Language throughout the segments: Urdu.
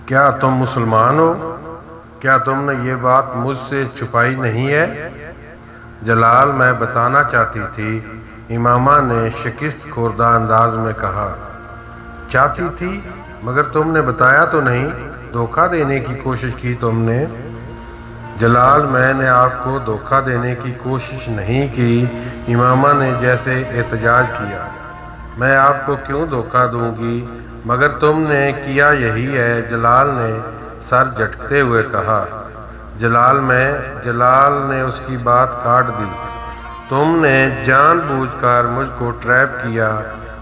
کیا تم مسلمان ہو؟ کیا تم نے یہ بات مجھ سے چھپائی نہیں ہے؟ جلال میں بتانا چاہتی تھی، امامہ نے شکست خوردہ انداز میں کہا۔ چاہتی تھی مگر تم نے بتایا تو نہیں، دھوکہ دینے کی کوشش کی تم نے۔ جلال میں نے آپ کو دھوکہ دینے کی کوشش نہیں کی، امامہ نے جیسے احتجاج کیا۔ میں آپ کو کیوں دھوکہ دوں گی؟ مگر تم نے کیا یہی ہے، جلال نے سر جھٹکتے ہوئے کہا۔ جلال نے اس کی بات کاٹ دی۔ تم نے جان بوجھ کر مجھ کو ٹریپ کیا۔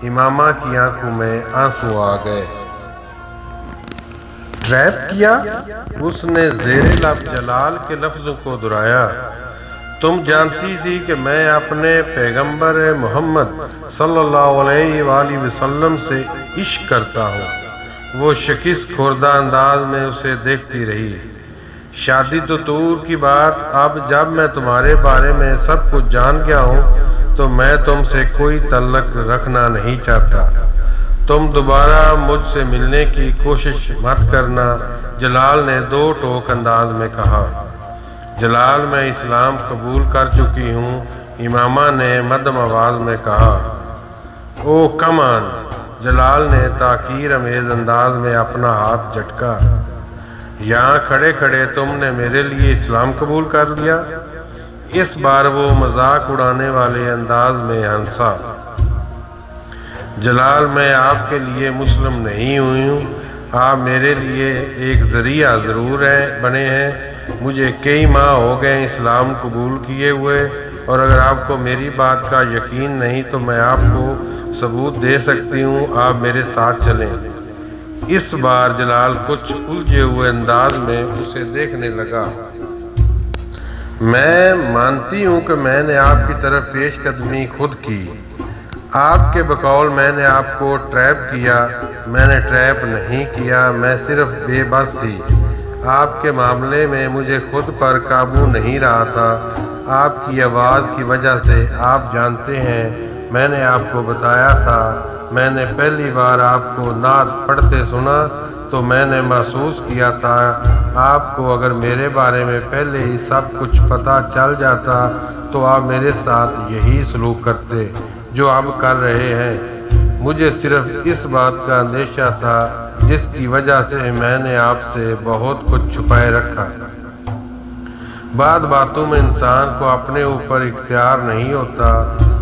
امامہ کی آنکھوں میں آنسو آ گئے۔ ٹریپ کیا؟ اس نے زیر لب جلال کے لفظوں کو دہرایا۔ تم جانتی تھی کہ میں اپنے پیغمبر محمد صلی اللہ علیہ وآلہ وسلم سے عشق کرتا ہوں۔ وہ شکست خوردہ انداز میں اسے دیکھتی رہی۔ شادی تو دور کی بات، اب جب میں تمہارے بارے میں سب کچھ جان گیا ہوں تو میں تم سے کوئی تعلق رکھنا نہیں چاہتا۔ تم دوبارہ مجھ سے ملنے کی کوشش مت کرنا، جلال نے دو ٹوک انداز میں کہا۔ جلال میں اسلام قبول کر چکی ہوں، امامہ نے مدھم آواز میں کہا۔ او کم آن، جلال نے تاخیر امیز انداز میں اپنا ہاتھ جھٹکا۔ یہاں کھڑے کھڑے تم نے میرے لیے اسلام قبول کر لیا؟ اس بار وہ مذاق اڑانے والے انداز میں ہنسا۔ جلال میں آپ کے لیے مسلم نہیں ہوئی ہوں، آپ میرے لیے ایک ذریعہ ضرور بنے ہیں۔ مجھے کئی ماہ ہو گئے اسلام قبول کیے ہوئے، اور اگر آپ کو میری بات کا یقین نہیں تو میں آپ کو ثبوت دے سکتی ہوں، آپ میرے ساتھ چلیں۔ اس بار جلال کچھ الجھے ہوئے انداز میں اسے دیکھنے لگا۔ میں مانتی ہوں کہ میں نے آپ کی طرف پیش قدمی خود کی۔ آپ کے بقول میں نے آپ کو ٹریپ کیا، میں نے ٹریپ نہیں کیا، میں صرف بے بس تھی۔ آپ کے معاملے میں مجھے خود پر قابو نہیں رہا تھا۔ آپ کی آواز کی وجہ سے، آپ جانتے ہیں، میں نے آپ کو بتایا تھا، میں نے پہلی بار آپ کو نعت پڑھتے سنا تو میں نے محسوس کیا تھا آپ کو اگر میرے بارے میں پہلے ہی سب کچھ پتہ چل جاتا تو آپ میرے ساتھ یہی سلوک کرتے جو اب کر رہے ہیں۔ مجھے صرف اس بات کا اندیشہ تھا جس کی وجہ سے میں نے آپ سے بہت کچھ چھپائے رکھا۔ بعض باتوں میں انسان کو اپنے اوپر اختیار نہیں ہوتا،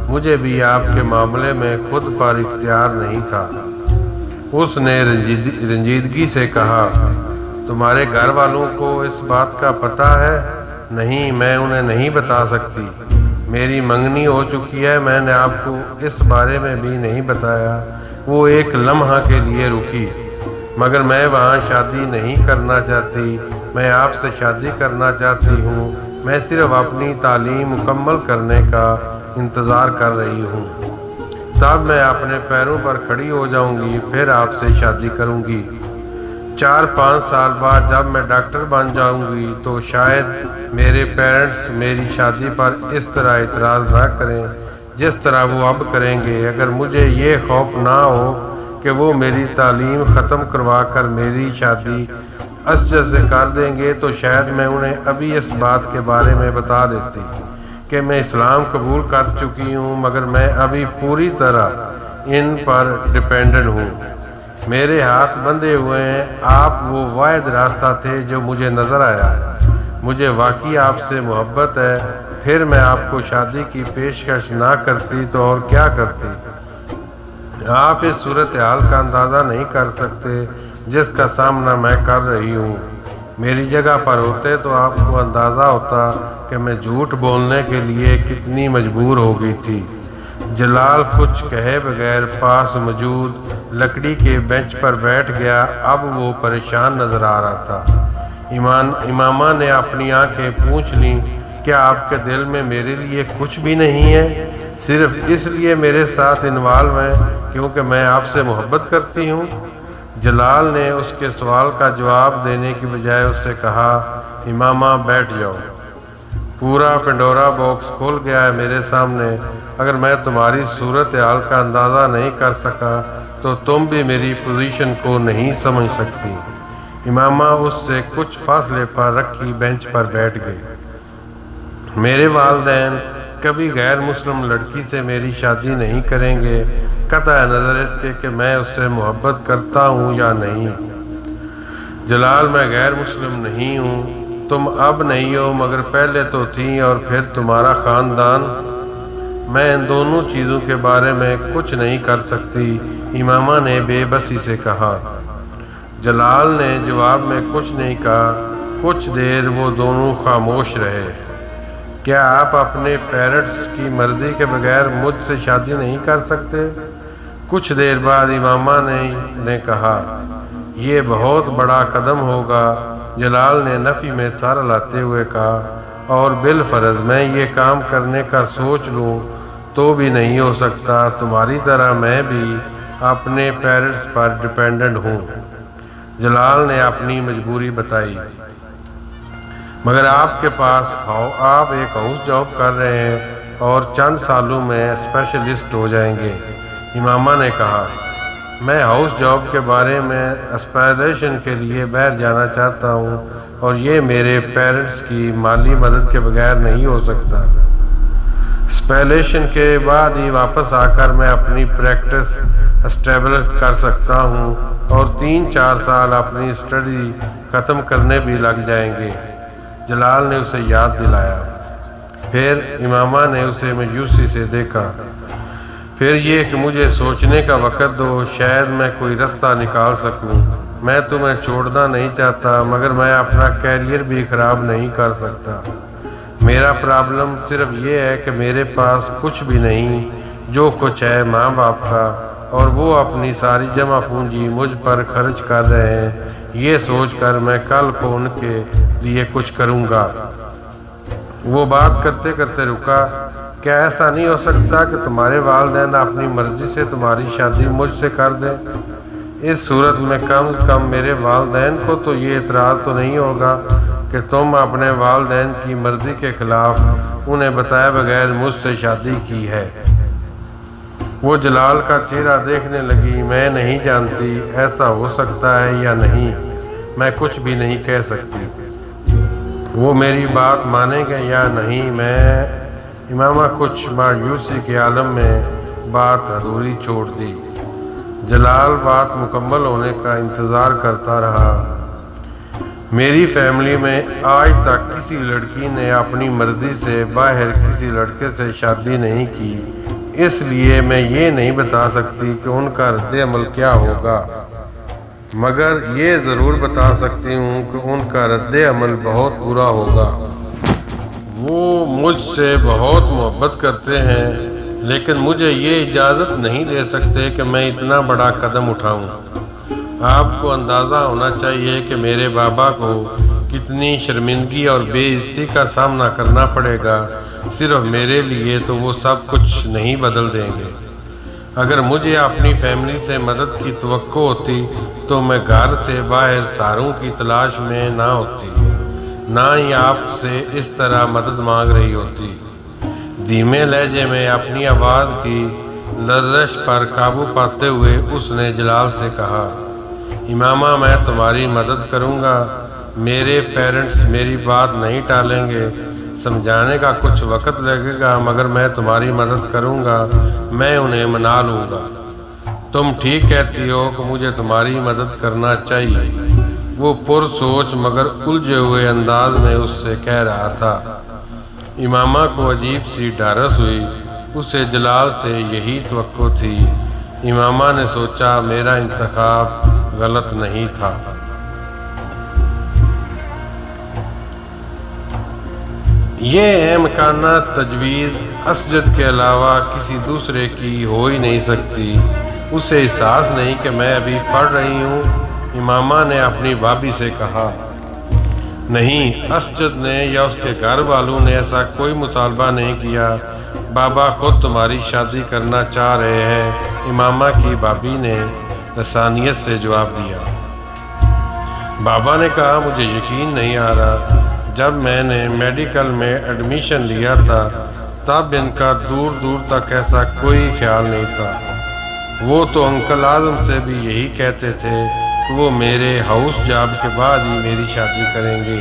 مجھے بھی آپ کے معاملے میں خود پر اختیار نہیں تھا۔ اس نے رنجیدگی سے کہا، تمہارے گھر والوں کو اس بات کا پتہ ہے؟ نہیں، میں انہیں نہیں بتا سکتی۔ میری منگنی ہو چکی ہے، میں نے آپ کو اس بارے میں بھی نہیں بتایا۔ وہ ایک لمحہ کے لیے رکی۔ مگر میں وہاں شادی نہیں کرنا چاہتی، میں آپ سے شادی کرنا چاہتی ہوں۔ میں صرف اپنی تعلیم مکمل کرنے کا انتظار کر رہی ہوں، تب میں اپنے پیروں پر کھڑی ہو جاؤں گی، پھر آپ سے شادی کروں گی۔ 4-5 سال بعد جب میں ڈاکٹر بن جاؤں گی تو شاید میرے پیرنٹس میری شادی پر اس طرح اعتراض نہ کریں جس طرح وہ اب کریں گے۔ اگر مجھے یہ خوف نہ ہو کہ وہ میری تعلیم ختم کروا کر میری شادی اسجد سے کر دیں گے تو شاید میں انہیں ابھی اس بات کے بارے میں بتا دیتی کہ میں اسلام قبول کر چکی ہوں، مگر میں ابھی پوری طرح ان پر ڈیپینڈنٹ ہوں۔ میرے ہاتھ بندھے ہوئے ہیں۔ آپ وہ واحد راستہ تھے جو مجھے نظر آیا۔ مجھے واقعی آپ سے محبت ہے، پھر میں آپ کو شادی کی پیشکش نہ کرتی تو اور کیا کرتی؟ آپ اس صورتحال کا اندازہ نہیں کر سکتے جس کا سامنا میں کر رہی ہوں۔ میری جگہ پر ہوتے تو آپ کو اندازہ ہوتا کہ میں جھوٹ بولنے کے لیے کتنی مجبور ہو گئی تھی۔ جلال کچھ کہے بغیر پاس موجود لکڑی کے بینچ پر بیٹھ گیا۔ اب وہ پریشان نظر آ رہا تھا۔ امامہ نے اپنی آنکھیں پوچھ لیں، کیا آپ کے دل میں میرے لیے کچھ بھی نہیں ہے؟ صرف اس لیے میرے ساتھ انوالو ہیں کیونکہ میں آپ سے محبت کرتی ہوں؟ جلال نے اس کے سوال کا جواب دینے کی بجائے اس سے کہا، امامہ بیٹھ جاؤ، پورا پنڈورا باکس کھل گیا ہے میرے سامنے۔ اگر میں تمہاری صورتحال کا اندازہ نہیں کر سکا تو تم بھی میری پوزیشن کو نہیں سمجھ سکتی۔ امامہ اس سے کچھ فاصلے پر رکھی بینچ پر بیٹھ گئے۔ میرے والدین کبھی غیر مسلم لڑکی سے میری شادی نہیں کریں گے، قطع نظر اس کے کہ میں اس سے محبت کرتا ہوں یا نہیں۔ جلال، میں غیر مسلم نہیں ہوں، تم اب نہیں ہو مگر پہلے تو تھی، اور پھر تمہارا خاندان۔ میں ان دونوں چیزوں کے بارے میں کچھ نہیں کر سکتی، امامہ نے بے بسی سے کہا۔ جلال نے جواب میں کچھ نہیں کہا۔ کچھ دیر وہ دونوں خاموش رہے۔ کیا آپ اپنے پیرنٹس کی مرضی کے بغیر مجھ سے شادی نہیں کر سکتے؟ کچھ دیر بعد امامہ نے کہا، یہ بہت بڑا قدم ہوگا۔ جلال نے نفی میں سر ہلاتے ہوئے کہا، اور بالفرض میں یہ کام کرنے کا سوچ لوں تو بھی نہیں ہو سکتا۔ تمہاری طرح میں بھی اپنے پیرنٹس پر ڈیپینڈنٹ ہوں۔ جلال نے اپنی مجبوری بتائی۔ مگر آپ کے پاس آپ ایک ہاؤس جاب کر رہے ہیں اور چند سالوں میں اسپیشلسٹ ہو جائیں گے، امامہ نے کہا۔ میں ہاؤس جاب کے بارے میں اسپائریشن کے لیے باہر جانا چاہتا ہوں، اور یہ میرے پیرنٹس کی مالی مدد کے بغیر نہیں ہو سکتا۔ اسپیلیشن کے بعد ہی واپس آ کر میں اپنی پریکٹس اسٹیبلش کر سکتا ہوں، اور 3-4 سال اپنی اسٹڈی ختم کرنے بھی لگ جائیں گے، جلال نے اسے یاد دلایا۔ پھر امامہ نے اسے مایوسی سے دیکھا۔ پھر یہ کہ مجھے سوچنے کا وقت دو، شاید میں کوئی رستہ نکال سکوں۔ میں تمہیں چھوڑنا نہیں چاہتا، مگر میں اپنا کیریئر بھی خراب نہیں کر سکتا۔ میرا پرابلم صرف یہ ہے کہ میرے پاس کچھ بھی نہیں، جو کچھ ہے ماں باپ کا، اور وہ اپنی ساری جمع پونجی مجھ پر خرچ کر رہے ہیں، یہ سوچ کر میں کل کو ان کے لیے کچھ کروں گا۔ وہ بات کرتے کرتے رکا۔ کیا ایسا نہیں ہو سکتا کہ تمہارے والدین اپنی مرضی سے تمہاری شادی مجھ سے کر دیں؟ اس صورت میں کم از کم میرے والدین کو تو یہ اعتراض تو نہیں ہوگا کہ تم اپنے والدین کی مرضی کے خلاف انہیں بتائے بغیر مجھ سے شادی کی ہے۔ وہ جلال کا چہرہ دیکھنے لگی۔ میں نہیں جانتی ایسا ہو سکتا ہے یا نہیں، میں کچھ بھی نہیں کہہ سکتی۔ وہ میری بات مانیں گے یا نہیں؟ امامہ کچھ مایوسی کے عالم میں بات ادھوری چھوڑ دی۔ جلال بات مکمل ہونے کا انتظار کرتا رہا۔ میری فیملی میں آج تک کسی لڑکی نے اپنی مرضی سے باہر کسی لڑکے سے شادی نہیں کی، اس لیے میں یہ نہیں بتا سکتی کہ ان کا رد عمل کیا ہوگا، مگر یہ ضرور بتا سکتی ہوں کہ ان کا رد عمل بہت برا ہوگا۔ وہ مجھ سے بہت محبت کرتے ہیں، لیکن مجھے یہ اجازت نہیں دے سکتے کہ میں اتنا بڑا قدم اٹھاؤں۔ آپ کو اندازہ ہونا چاہیے کہ میرے بابا کو کتنی شرمندگی اور بے عزتی کا سامنا کرنا پڑے گا صرف میرے لیے، تو وہ سب کچھ نہیں بدل دیں گے۔ اگر مجھے اپنی فیملی سے مدد کی توقع ہوتی تو میں گھر سے باہر سہاروں کی تلاش میں نہ ہوتی، نہ ہی آپ سے اس طرح مدد مانگ رہی ہوتی۔ دھیمے لہجے میں اپنی آواز کی لرزش پر قابو پاتے ہوئے اس نے جلال سے کہا، امامہ میں تمہاری مدد کروں گا، میرے پیرنٹس میری بات نہیں ٹالیں گے، سمجھانے کا کچھ وقت لگے گا، مگر میں تمہاری مدد کروں گا، میں انہیں منا لوں گا۔ تم ٹھیک کہتی ہو کہ مجھے تمہاری مدد کرنا چاہیے، وہ پرسوچ مگر الجھے ہوئے انداز میں اس سے کہہ رہا تھا۔ امامہ کو عجیب سی ڈھارس ہوئی، اسے جلال سے یہی توقع تھی۔ امامہ نے سوچا میرا انتخاب غلط نہیں تھا۔ یہ احمقانہ تجویز اسجد کے علاوہ کسی دوسرے کی ہو ہی نہیں سکتی۔ اسے احساس نہیں کہ میں ابھی پڑھ رہی ہوں، امامہ نے اپنی بھابھی سے کہا۔ نہیں، اسجد نے یا اس کے گھر والوں نے ایسا کوئی مطالبہ نہیں کیا، بابا خود تمہاری شادی کرنا چاہ رہے ہیں، امامہ کی بھابھی نے لسانیت سے جواب دیا۔ بابا نے کہا، مجھے یقین نہیں آ رہا، جب میں نے میڈیکل میں ایڈمیشن لیا تھا تب ان کا دور دور تک ایسا کوئی خیال نہیں تھا، وہ تو انکل اعظم سے بھی یہی کہتے تھے وہ میرے ہاؤس جاب کے بعد ہی میری شادی کریں گے۔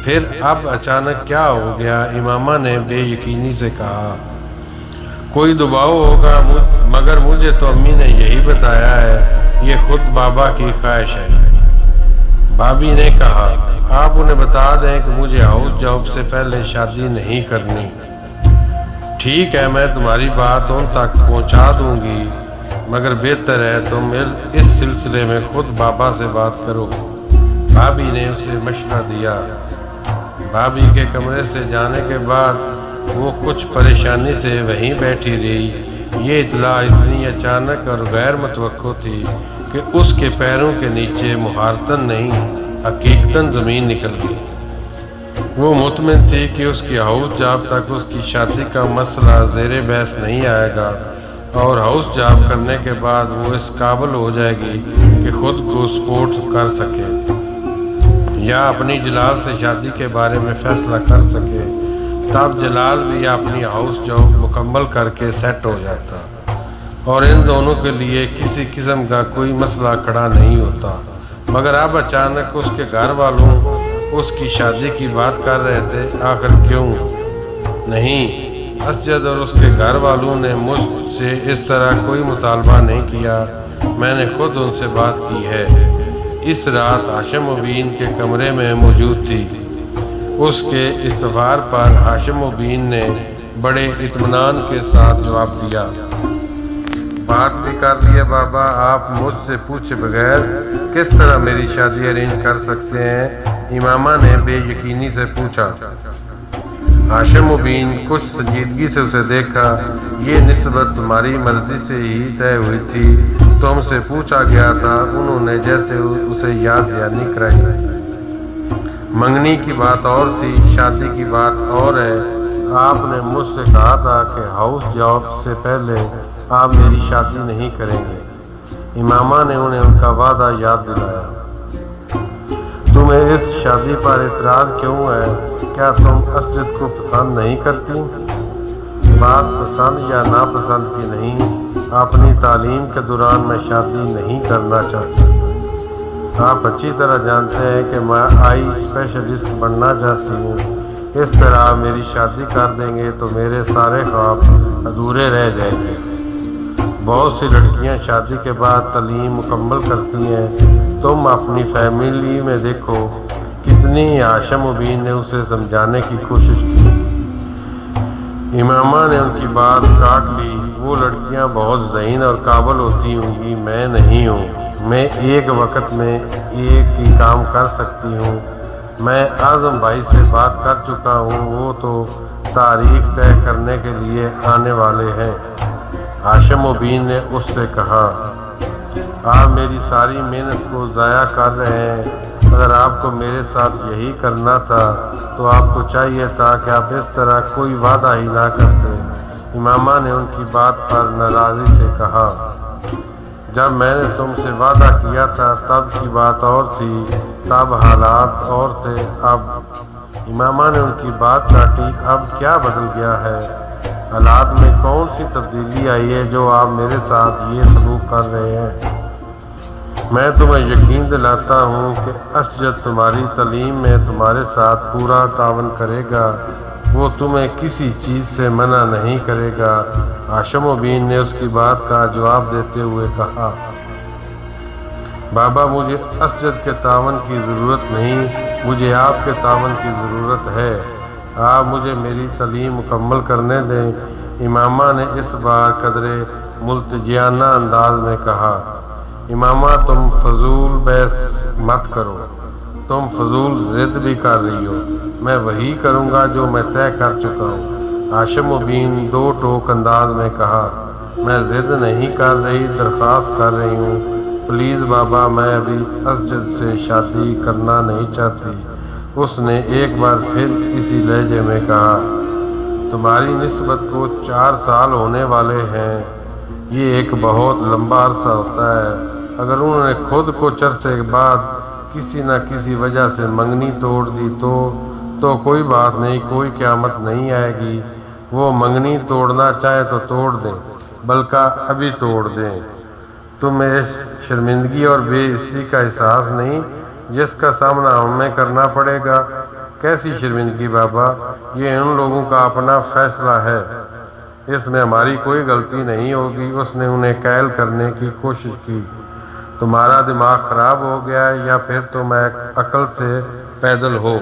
پھر اب اچانک کیا ہو گیا؟ امامہ نے بے یقینی سے کہا۔ کوئی دباؤ ہوگا، مگر مجھے تو امی نے یہی بتایا ہے، یہ خود بابا کی خواہش ہے۔ بھابھی نے کہا، آپ انہیں بتا دیں کہ مجھے ہاؤس جاب سے پہلے شادی نہیں کرنی۔ ٹھیک ہے، میں تمہاری بات ان تک پہنچا دوں گی، مگر بہتر ہے تم اس سلسلے میں خود بابا سے بات کرو۔ بھابھی نے اسے مشورہ دیا۔ بھابھی کے کمرے سے جانے کے بعد وہ کچھ پریشانی سے وہیں بیٹھی رہی۔ یہ اطلاع اتنی اچانک اور غیر متوقع تھی کہ اس کے پیروں کے نیچے مہارتن نہیں، حقیقتاً زمین نکل گئی۔ وہ مطمئن تھی کہ اس کی ہاؤس جاب تک اس کی شادی کا مسئلہ زیر بحث نہیں آئے گا، اور ہاؤس جاب کرنے کے بعد وہ اس قابل ہو جائے گی کہ خود کو سپورٹ کر سکے یا اپنی جلال سے شادی کے بارے میں فیصلہ کر سکے۔ تب جلال بھی اپنی ہاؤس جاب مکمل کر کے سیٹ ہو جاتا اور ان دونوں کے لیے کسی قسم کا کوئی مسئلہ کھڑا نہیں ہوتا۔ مگر اب اچانک اس کے گھر والوں اس کی شادی کی بات کر رہے تھے۔ آخر کیوں نہیں؟ اسجد اور اس کے گھر والوں نے مجھ سے اس طرح کوئی مطالبہ نہیں کیا، میں نے خود ان سے بات کی ہے۔ اس رات ہاشم مبین کے کمرے میں موجود تھی۔ اس کے استفسار پر ہاشم مبین نے بڑے اطمینان کے ساتھ جواب دیا۔ بات بھی کر لیے بابا، آپ مجھ سے پوچھے بغیر کس طرح میری شادی ارینج کر سکتے ہیں؟ امامہ نے بے یقینی سے پوچھا۔ ہاشم مبین کچھ سنجیدگی سے اسے دیکھا۔ یہ نسبت تمہاری مرضی سے ہی طے ہوئی تھی، تم سے پوچھا گیا تھا۔ انہوں نے جیسے اسے یاد دہانی کرائی۔ منگنی کی بات اور تھی، شادی کی بات اور ہے۔ آپ نے مجھ سے کہا تھا کہ ہاؤس جاب سے پہلے آپ میری شادی نہیں کریں گے۔ امامہ نے انہیں ان کا وعدہ یاد دلایا۔ تمہیں اس شادی پر اعتراض کیوں ہے؟ کیا تم اسجد کو پسند نہیں کرتی؟ بات پسند یا ناپسند کی نہیں، اپنی تعلیم کے دوران میں شادی نہیں کرنا چاہتی۔ آپ اچھی طرح جانتے ہیں کہ میں آئی اسپیشلسٹ بننا چاہتی ہوں۔ اس طرح میری شادی کر دیں گے تو میرے سارے خواب ادھورے رہ جائیں گے۔ بہت سی لڑکیاں شادی کے بعد تعلیم مکمل کرتی ہیں، تم اپنی فیملی میں دیکھو کتنی۔ ہاشم مبین نے اسے سمجھانے کی کوشش کی۔ امامہ نے ان کی بات کاٹ لی۔ وہ لڑکیاں بہت ذہین اور قابل ہوتی ہوں گی، میں نہیں ہوں۔ میں ایک وقت میں ایک ہی کام کر سکتی ہوں۔ میں اعظم بھائی سے بات کر چکا ہوں، وہ تو تاریخ طے کرنے کے لیے آنے والے ہیں۔ ہاشم مبین نے اس سے کہا، آپ میری ساری محنت کو ضائع کر رہے ہیں۔ اگر آپ کو میرے ساتھ یہی کرنا تھا تو آپ کو چاہیے تھا کہ آپ اس طرح کوئی وعدہ ہی نہ کرتے۔ امامہ نے ان کی بات پر ناراضی سے کہا، جب میں نے تم سے وعدہ کیا تھا تب کی بات اور تھی، تب حالات اور تھے۔ اب امامہ نے ان کی بات کاٹی۔ اب کیا بدل گیا ہے؟ حالات میں کون سی تبدیلی آئی ہے جو آپ میرے ساتھ یہ سلوک کر رہے ہیں؟ میں تمہیں یقین دلاتا ہوں کہ اسجد تمہاری تعلیم میں تمہارے ساتھ پورا تعاون کرے گا، وہ تمہیں کسی چیز سے منع نہیں کرے گا۔ ہاشم مبین نے اس کی بات کا جواب دیتے ہوئے کہا، بابا مجھے اسجد کے تعاون کی ضرورت نہیں، مجھے آپ کے تعاون کی ضرورت ہے۔ آپ مجھے میری تعلیم مکمل کرنے دیں۔ امامہ نے اس بار قدرے ملتجیانہ انداز میں کہا۔ امامہ تم فضول بحث مت کرو، تم فضول ضد بھی کر رہی ہو۔ میں وہی کروں گا جو میں طے کر چکا ہوں۔ ہاشم مبین دو ٹوک انداز میں کہا، میں ضد نہیں کر رہی، درخواست کر رہی ہوں۔ پلیز بابا، میں ابھی اسجد سے شادی کرنا نہیں چاہتی۔ اس نے ایک بار پھر اسی لہجے میں کہا، تمہاری نسبت کو 4 سال ہونے والے ہیں، یہ ایک بہت لمبا عرصہ ہوتا ہے۔ اگر انہوں نے خود کچھ عرصے کے بعد کسی نہ کسی وجہ سے منگنی توڑ دی تو کوئی بات نہیں، کوئی قیامت نہیں آئے گی۔ وہ منگنی توڑنا چاہے تو توڑ دیں، بلکہ ابھی توڑ دیں۔ تمہیں اس شرمندگی اور بے عزتی کا احساس نہیں جس کا سامنا ہمیں کرنا پڑے گا؟ کیسی شرمندگی بابا؟ یہ ان لوگوں کا اپنا فیصلہ ہے، اس میں ہماری کوئی غلطی نہیں ہوگی۔ اس نے انہیں قائل کرنے کی کوشش کی۔ تمہارا دماغ خراب ہو گیا ہے یا پھر تم عقل سے پیدل ہو؟